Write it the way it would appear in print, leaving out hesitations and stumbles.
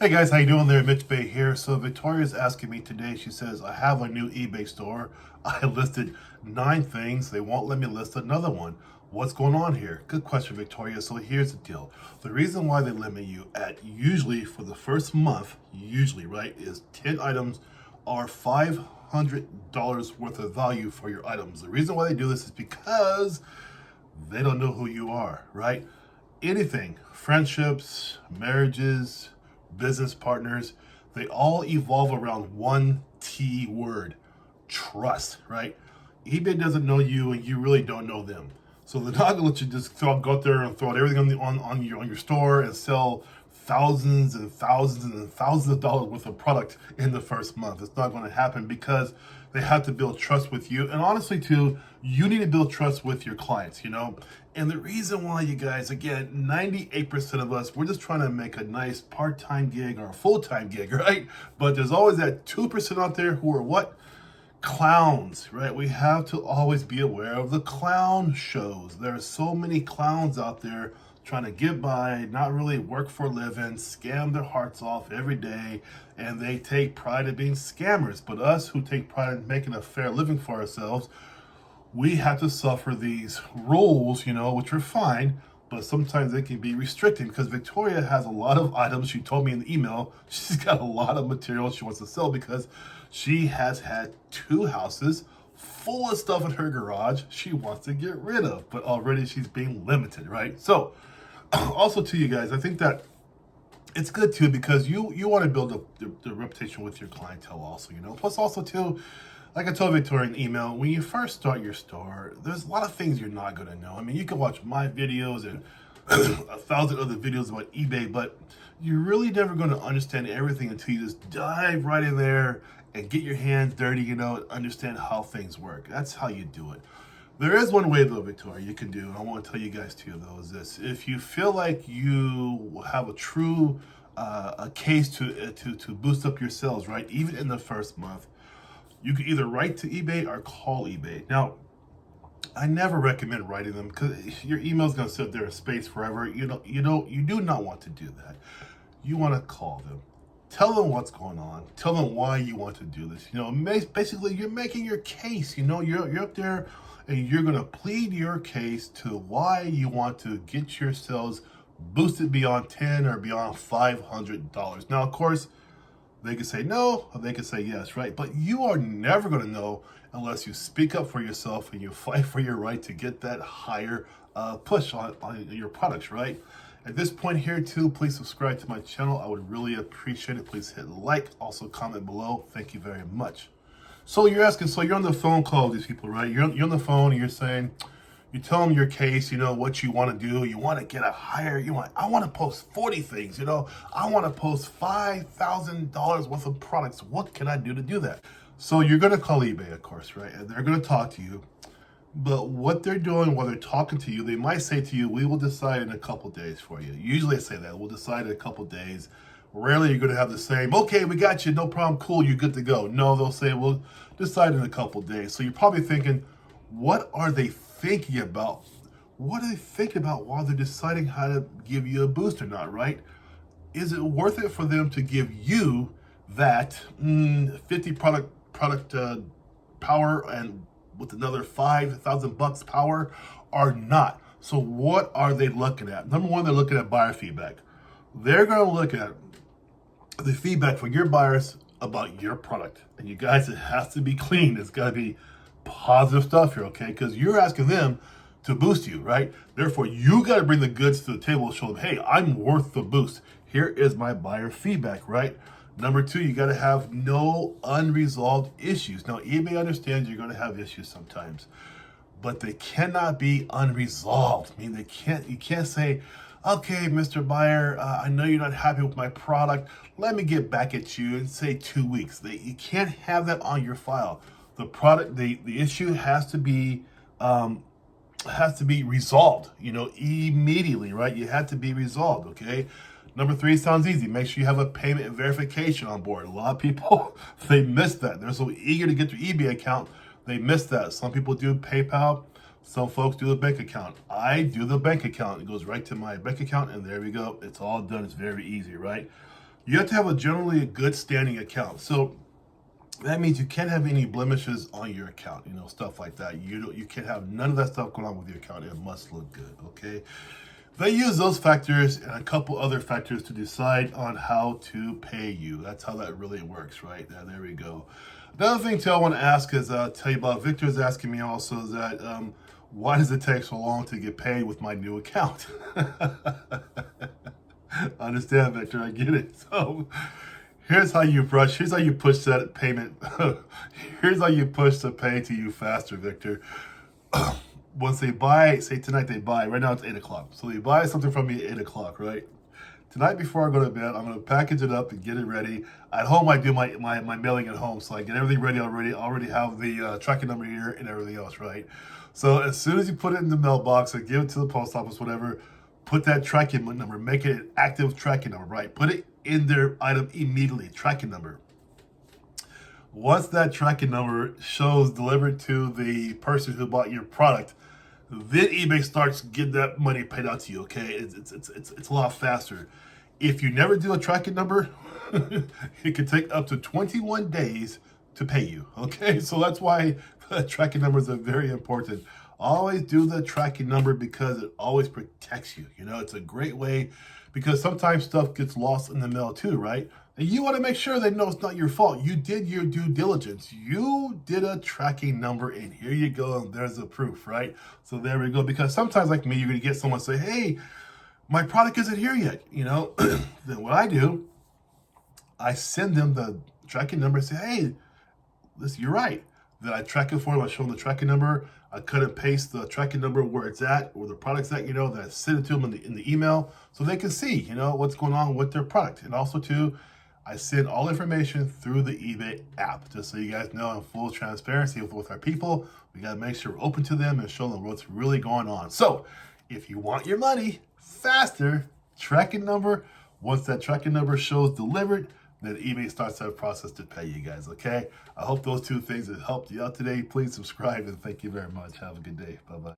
Hey guys, how you doing there? Mitch Bay here. So Victoria's asking me today, she says, I have a new eBay store. I listed 9 things. They won't let me list another one. What's going on here? Good question, Victoria. So here's the deal. The reason why they limit you at usually for the first month, usually, right, is 10 items or $500 worth of value for your items. The reason why they do this is because they don't know who you are, right? Anything, friendships, marriages, business partners, they all evolve around one T word: trust, right? eBay doesn't know you and you really don't know them. So they're not gonna let you just go out there and throw out everything on your store and sell thousands and thousands and thousands of dollars worth of product in the first month. It's not going to happen because they have to build trust with you. And honestly, too, you need to build trust with your clients, you know? And the reason why, you guys, again, 98% of us, we're just trying to make a nice part-time gig or a full-time gig, right? But there's always that 2% out there who are what? Clowns, right? We have to always be aware of the clown shows. There are so many clowns out there trying to get by, not really work for a living, scam their hearts off every day, and they take pride in being scammers. But us who take pride in making a fair living for ourselves, we have to suffer these rules, you know, which are fine, but sometimes they can be restricting because Victoria has a lot of items. She told me in the email she's got a lot of material she wants to sell because she has had 2 houses full of stuff in her garage she wants to get rid of, but already she's being limited, right? So also to you guys, I think that it's good too because you want to build the reputation with your clientele also, you know. Plus also too, like I told Victoria in email, when you first start your store, there's a lot of things you're not going to know. I mean, you can watch my videos and 1,000 other videos about eBay, but you're really never going to understand everything until you just dive right in there and get your hands dirty, you know, and understand how things work. That's how you do it. There is one way though, Victoria, you can do, and I want to tell you guys too, though, is this: if you feel like you have a true a case to boost up your sales, right, even in the first month, you can either write to eBay or call eBay. Now, I never recommend writing them because your email is going to sit there in space forever. You do not want to do that. You want to call them. Tell them what's going on. Tell them why you want to do this. You know, basically, you're making your case. You know, you're up there and you're going to plead your case to why you want to get your sales boosted beyond 10 or beyond $500. Now, of course, they can say no, or they can say yes, right? But you are never going to know unless you speak up for yourself and you fight for your right to get that higher push on your products, right? At this point here too, please subscribe to my channel. I would really appreciate it. Please hit like, also comment below. Thank you very much. So you're asking, so you're on the phone call with these people, right? You're on the phone and you're saying, you tell them your case, you know, what you want to do. You want to get a higher, I want to post 40 things, you know. I want to post $5,000 worth of products. What can I do to do that? So you're going to call eBay, of course, right? And they're going to talk to you. But what they're doing while they're talking to you, they might say to you, we will decide in a couple days for you. Usually they say that, we'll decide in a couple days. Rarely you're going to have the same, okay, we got you, no problem, cool, you're good to go. No, they'll say, we'll decide in a couple days. So you're probably thinking, what are they thinking about? What are they thinking about while they're deciding how to give you a boost or not, right? Is it worth it for them to give you that 50 product power and with another $5,000 power or not? So what are they looking at? Number one, they're looking at buyer feedback. They're going to look at the feedback from your buyers about your product. And you guys, it has to be clean. It's got to be positive stuff here, okay? Because you're asking them to boost you, right? Therefore, you got to bring the goods to the table and show them, hey, I'm worth the boost. Here is my buyer feedback, right? Number 2, you got to have no unresolved issues. Now, eBay understands you're going to have issues sometimes, but they cannot be unresolved. I mean, you can't say, okay, Mr. Buyer, I know you're not happy with my product. Let me get back at you in, say, 2 weeks. You can't have that on your file. The product, the issue has to be resolved, you know, immediately, right? You have to be resolved, okay? Number 3 sounds easy. Make sure you have a payment and verification on board. A lot of people, they miss that. They're so eager to get their eBay account, they miss that. Some people do PayPal. Some folks do the bank account. I do the bank account. It goes right to my bank account, and there we go. It's all done. It's very easy, right? You have to have a generally a good standing account. So that means you can't have any blemishes on your account, stuff like that. You can't have none of that stuff going on with your account. It must look good, okay? They use those factors and a couple other factors to decide on how to pay you. That's how that really works, right? There we go. Another thing too I want to ask is tell you about. Victor's asking me also is that why does it take so long to get paid with my new account? I understand, Victor. I get it. So here's how you push that payment. Here's how you push the pay to you faster, Victor. Once they buy, say tonight they buy, right now it's 8 o'clock. So they buy something from me at 8 o'clock, right? Tonight before I go to bed, I'm going to package it up and get it ready. At home, I do my mailing at home. So I get everything ready already. I already have the tracking number here and everything else, right? So as soon as you put it in the mailbox or give it to the post office, whatever, put that tracking number, make it an active tracking number, right? Put it in their item immediately, tracking number. Once that tracking number shows delivered to the person who bought your product, then eBay starts getting that money paid out to you, okay? It's a lot faster. If you never do a tracking number, it can take up to 21 days to pay you, okay? So that's why tracking numbers are very important. Always do the tracking number because it always protects you. It's a great way because sometimes stuff gets lost in the mail too, right? And you want to make sure they know it's not your fault. You did your due diligence. You did a tracking number, and here you go, and there's the proof, right? So there we go. Because sometimes, like me, you're going to get someone say, hey, my product isn't here yet, Then what I do, I send them the tracking number and say, hey, listen, you're right. Then I track it for them. I show them the tracking number. I cut and paste the tracking number where it's at, where the product's at, then I send it to them in the email so they can see, what's going on with their product. And also, too, I send all information through the eBay app, just so you guys know in full transparency with our people. We got to make sure we're open to them and show them what's really going on. So if you want your money faster, tracking number, once that tracking number shows delivered, then eBay starts that process to pay you guys, okay? I hope those two things have helped you out today. Please subscribe, and thank you very much. Have a good day. Bye-bye.